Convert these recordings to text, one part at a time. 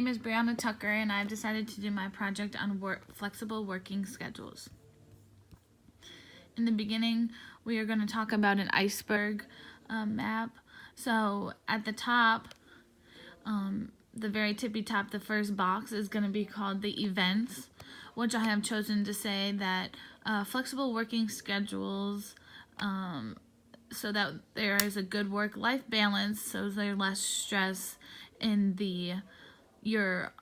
name is Brianna Tucker, and I've decided to do my project on flexible working schedules. In the beginning, we are going to talk about an iceberg map. So at the top, the very tippy top, the first box is going to be called the events, which I have chosen to say that flexible working schedules, so that there is a good work-life balance, so there's less stress in your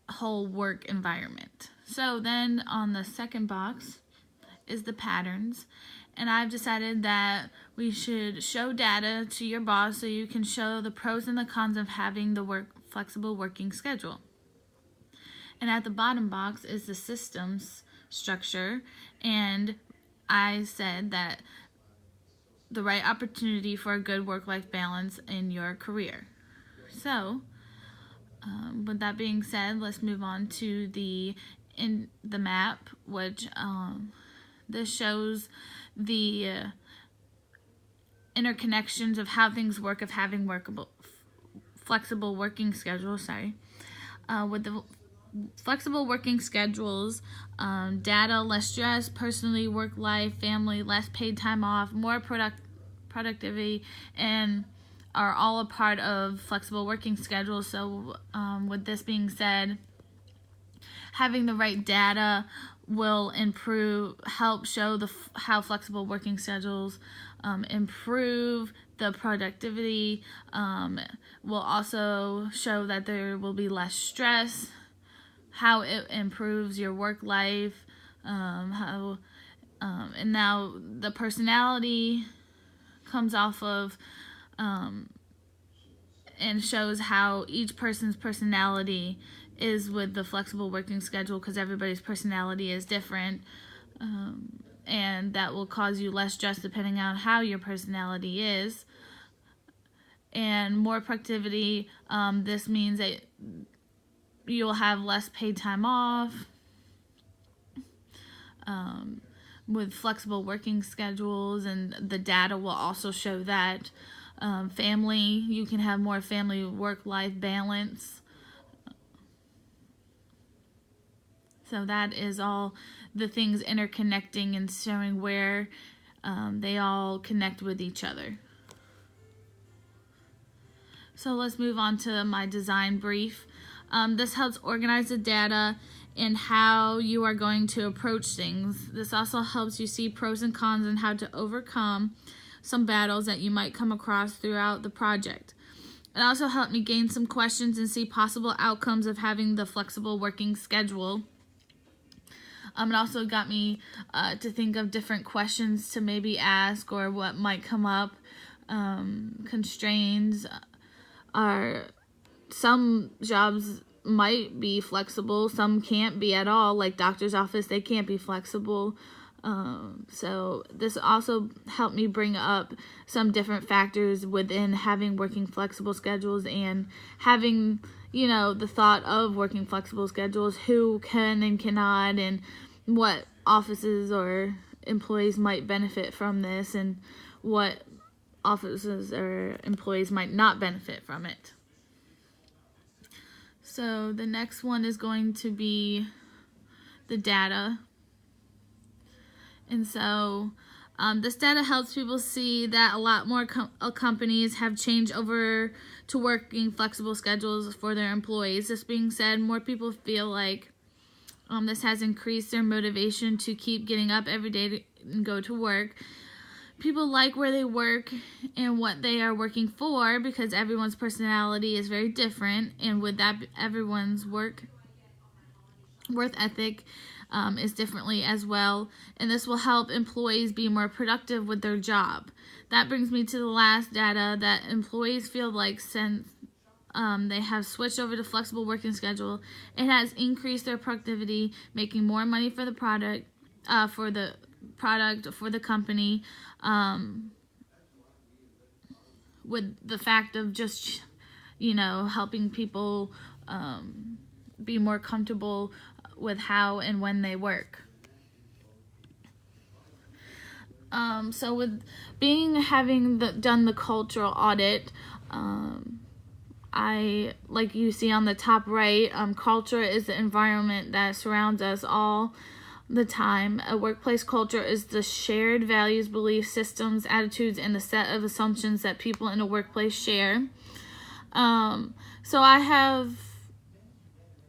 whole work environment. So then on the second box is the patterns, and I've decided that we should show data to your boss so you can show the pros and the cons of having the flexible working schedule. And at the bottom box is the systems structure, and I said that the right opportunity for a good work-life balance in your career. So with that being said, let's move on to the map, which this shows the interconnections of how things work of having flexible working schedules. With the flexible working schedules, data, less stress, personally, work life, family, less paid time off, more productivity, and are all a part of flexible working schedules. So with this being said, having the right data will help show how flexible working schedules improve the productivity, will also show that there will be less stress, how it improves your work life, and now the personality comes off of and shows how each person's personality is with the flexible working schedule, because everybody's personality is different, and that will cause you less stress depending on how your personality is. And more productivity, this means that you'll have less paid time off. With flexible working schedules, and the data will also show that. Family, you can have more family work-life balance. So that is all the things interconnecting and showing where they all connect with each other. So let's move on to my design brief. This helps organize the data and how you are going to approach things. This also helps you see pros and cons and how to overcome some battles that you might come across throughout the project. It also helped me gain some questions and see possible outcomes of having the flexible working schedule. It also got me to think of different questions to maybe ask, or what might come up. Constraints are, some jobs might be flexible, some can't be at all, like doctor's office, they can't be flexible. So this also helped me bring up some different factors within having working flexible schedules, and having, the thought of working flexible schedules, who can and cannot, and what offices or employees might benefit from this, and what offices or employees might not benefit from it. So the next one is going to be the data. And so this data helps people see that a lot more companies have changed over to working flexible schedules for their employees. This being said, more people feel like this has increased their motivation to keep getting up every day and go to work. People like where they work and what they are working for, because everyone's personality is very different, and with that, everyone's work ethic is differently as well, and this will help employees be more productive with their job. That brings me to the last data, that employees feel like since they have switched over to flexible working schedule, it has increased their productivity, making more money for the product, for the company, with the fact of just, helping people be more comfortable with how and when they work. So with having done the cultural audit, like you see on the top right, culture is the environment that surrounds us all the time. A workplace culture is the shared values, beliefs, systems, attitudes, and the set of assumptions that people in a workplace share. So I have,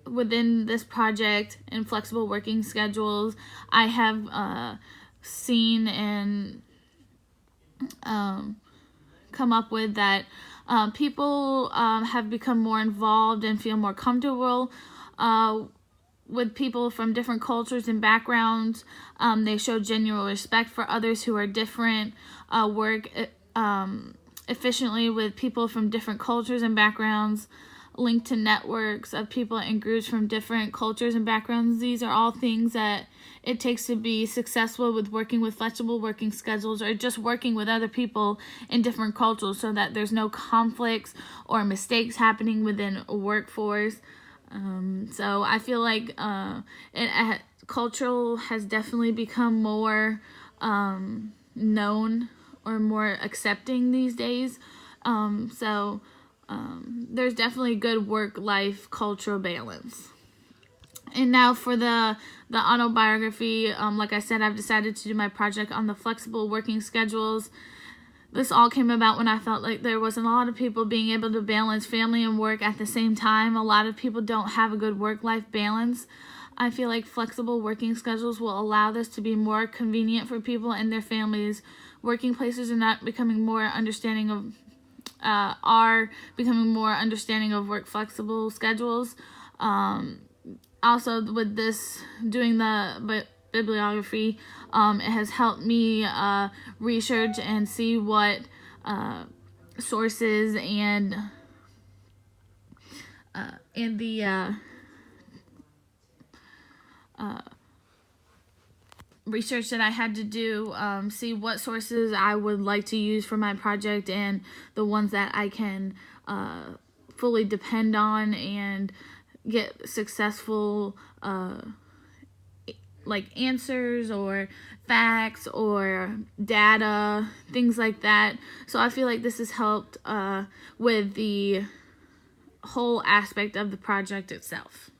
within this project and flexible working schedules, I have seen and come up with that people have become more involved and feel more comfortable with people from different cultures and backgrounds. They show genuine respect for others who are different, work efficiently with people from different cultures and backgrounds, linked to networks of people and groups from different cultures and backgrounds. These are all things that it takes to be successful with working with flexible working schedules, or just working with other people in different cultures, so that there's no conflicts or mistakes happening within a workforce. So I feel like cultural has definitely become more known or more accepting these days. There's definitely good work-life cultural balance. And now for the autobiography, like I said, I've decided to do my project on the flexible working schedules. This all came about when I felt like there wasn't a lot of people being able to balance family and work at the same time. A lot of people don't have a good work-life balance. I feel like flexible working schedules will allow this to be more convenient for people and their families. Working places are not becoming more understanding of work flexible schedules. Also, with this, doing the bibliography, it has helped me research and see what sources and the research that I had to do, see what sources I would like to use for my project, and the ones that I can fully depend on and get successful like answers or facts or data, things like that. So I feel like this has helped with the whole aspect of the project itself.